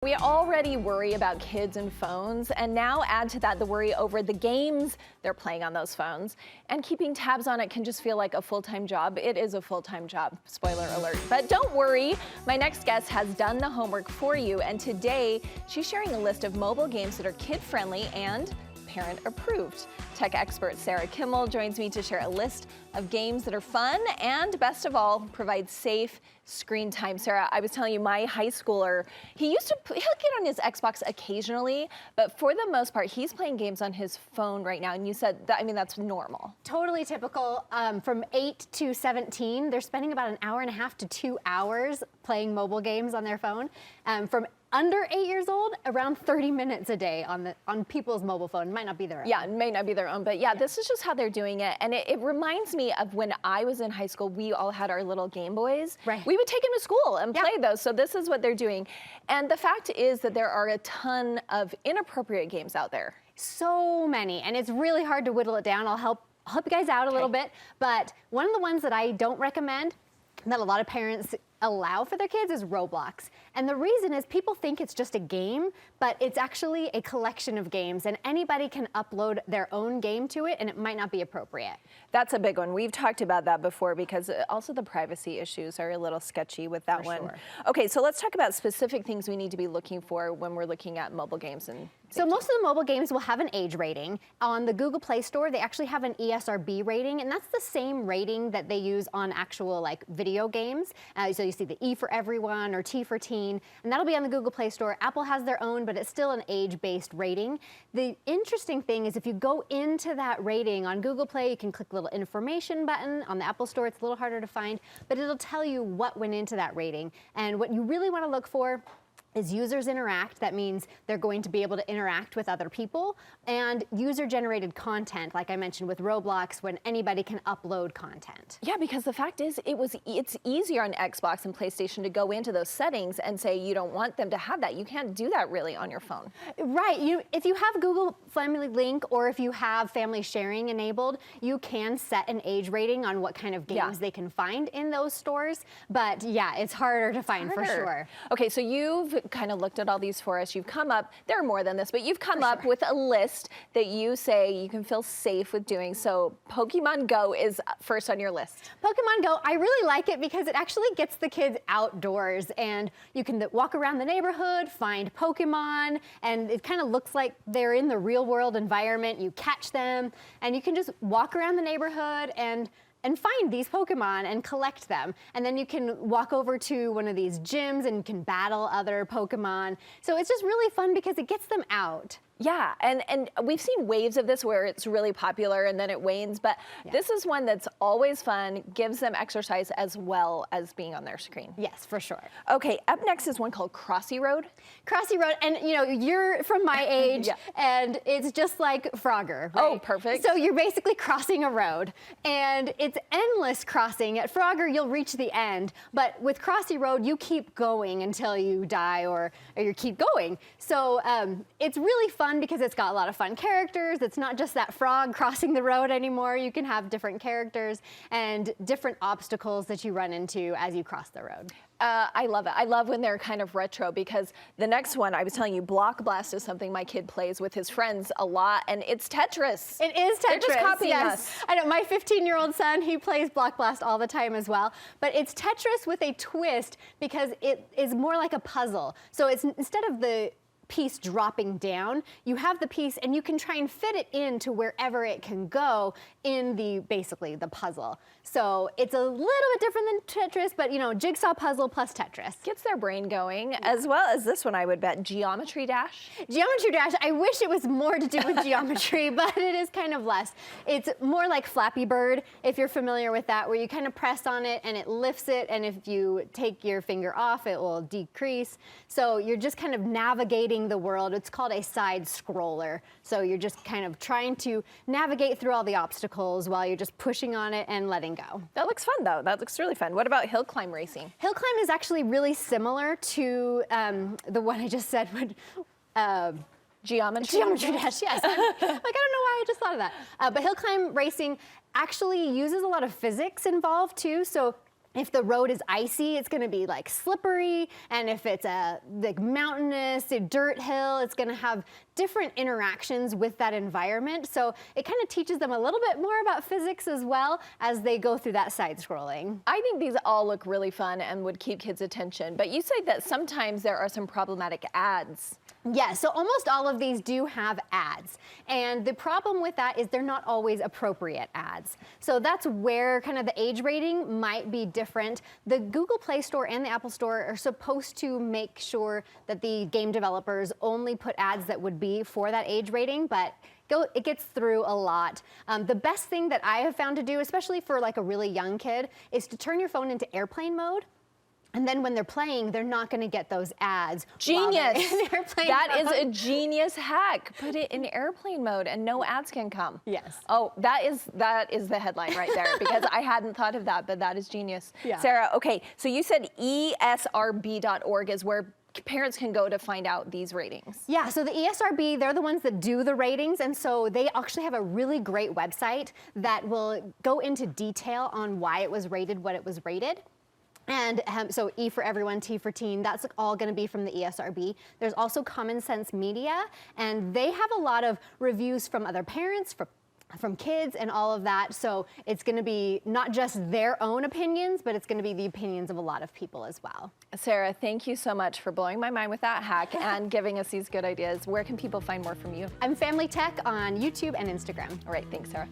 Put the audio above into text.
We already worry about kids and phones, and now add to that the worry over the games they're playing on those phones. And keeping tabs on it can just feel like a full-time job. It is a full-time job, spoiler alert. But don't worry, my next guest has done the homework for you, and today she's sharing a list of mobile games that are kid-friendly and parent-approved. Tech expert Sarah Kimmel joins me to share a list of games that are fun and, best of all, provide safe screen time. Sarah, I was telling you, my high schooler, he'll get on his Xbox occasionally, but for the most part, he's playing games on his phone right now. And you said that, I mean, that's normal. Totally typical. From 8 to 17, they're spending about an hour and a half to 2 hours playing mobile games on their phone. From under 8 years old, around 30 minutes a day on people's mobile phone. It might not be their own. Yeah, it may not be their own, but yeah, this is just how they're doing it. And it reminds me of when I was in high school, we all had our little Game Boys. Right. We would take them to school and play those. So this is what they're doing. And the fact is that there are a ton of inappropriate games out there. So many, and it's really hard to whittle it down. I'll help you guys out a little bit. But one of the ones that I don't recommend, that a lot of parents allow for their kids, is Roblox. And the reason is people think it's just a game, but it's actually a collection of games, and anybody can upload their own game to it, and it might not be appropriate. That's a big one. We've talked about that before because also the privacy issues are a little sketchy with that one. Sure. Okay, so let's talk about specific things we need to be looking for when we're looking at mobile games. So most of the mobile games will have an age rating. On the Google Play Store, they actually have an ESRB rating, and that's the same rating that they use on actual video games. So you see the E for everyone or T for teen, and that'll be on the Google Play Store. Apple has their own, but it's still an age-based rating. The interesting thing is if you go into that rating on Google Play, you can click the little information button. On the Apple Store, it's a little harder to find, but it'll tell you what went into that rating. And what you really want to look for is users interact. That means they're going to be able to interact with other people, and user-generated content, like I mentioned with Roblox, when anybody can upload content. Yeah, because the fact is, it's easier on Xbox and PlayStation to go into those settings and say you don't want them to have that. You can't do that really on your phone. Right. If you have Google Family Link or if you have family sharing enabled, you can set an age rating on what kind of games they can find in those stores. But yeah, it's harder to find for sure. Okay, so you've kind of looked at all these for us. You've come up, there are more than this, but you've come up with a list that you say you can feel safe with doing. So Pokemon Go is first on your list. Pokemon Go, I really like it because it actually gets the kids outdoors, and you can walk around the neighborhood, find Pokemon, and it kind of looks like they're in the real world environment. You catch them, and you can just walk around the neighborhood and find these Pokemon and collect them. And then you can walk over to one of these gyms and you can battle other Pokemon. So it's just really fun because it gets them out. Yeah, and we've seen waves of this where it's really popular and then it wanes, but this is one that's always fun, gives them exercise as well as being on their screen. Yes, for sure. Okay, up next is one called Crossy Road. Crossy Road, and you're from my age, and it's just like Frogger, right? Oh, perfect. So you're basically crossing a road, and it's endless crossing. At Frogger, you'll reach the end, but with Crossy Road, you keep going until you die or you keep going. So it's really fun because it's got a lot of fun characters. It's not just that frog crossing the road anymore. You can have different characters and different obstacles that you run into as you cross the road. I love it. I love when they're kind of retro because the next one, I was telling you, Block Blast is something my kid plays with his friends a lot, and it's Tetris. It is Tetris. They're just copying us. I know, my 15-year-old son, he plays Block Blast all the time as well, but it's Tetris with a twist because it is more like a puzzle. So it's instead of the piece dropping down, you have the piece and you can try and fit it into wherever it can go in basically the puzzle. So it's a little bit different than Tetris, but jigsaw puzzle plus Tetris. Gets their brain going, as well as this one I would bet, Geometry Dash. Geometry Dash, I wish it was more to do with geometry, but it is kind of less. It's more like Flappy Bird, if you're familiar with that, where you kind of press on it and it lifts it, and if you take your finger off, it will decrease. So you're just kind of navigating the world. It's called a side scroller. So you're just kind of trying to navigate through all the obstacles while you're just pushing on it and letting go. That looks fun though. That looks really fun. What about Hill Climb Racing? Hill Climb is actually really similar to the one I just said. Geometry Dash, yes. I don't know why I just thought of that. But Hill Climb Racing actually uses a lot of physics involved too. So If the road is icy, it's gonna be like slippery. And if it's a like mountainous, a dirt hill, it's gonna have different interactions with that environment. So it kind of teaches them a little bit more about physics as well as they go through that side scrolling. I think these all look really fun and would keep kids' attention. But you say that sometimes there are some problematic ads. Yeah, so almost all of these do have ads. And the problem with that is they're not always appropriate ads. So that's where kind of the age rating might be different. The Google Play Store and the Apple Store are supposed to make sure that the game developers only put ads that would be for that age rating, but it gets through a lot. The best thing that I have found to do, especially for like a really young kid, is to turn your phone into airplane mode. And then when they're playing, they're not going to get those ads. Genius. That is mode. a genius hack. Put it in airplane mode and no ads can come. Yes. Oh, that is the headline right there, because I hadn't thought of that, but that is genius. Yeah. Sarah, okay, so you said esrb.org is where parents can go to find out these ratings. Yeah, so the ESRB, they're the ones that do the ratings, and so they actually have a really great website that will go into detail on why it was rated what it was rated. And so E for everyone, T for teen, that's all going to be from the ESRB. There's also Common Sense Media, and they have a lot of reviews from other parents, from kids and all of that. So it's going to be not just their own opinions, but it's going to be the opinions of a lot of people as well. Sarah, thank you so much for blowing my mind with that hack and giving us these good ideas. Where can people find more from you? I'm Family Tech on YouTube and Instagram. All right, thanks, Sarah.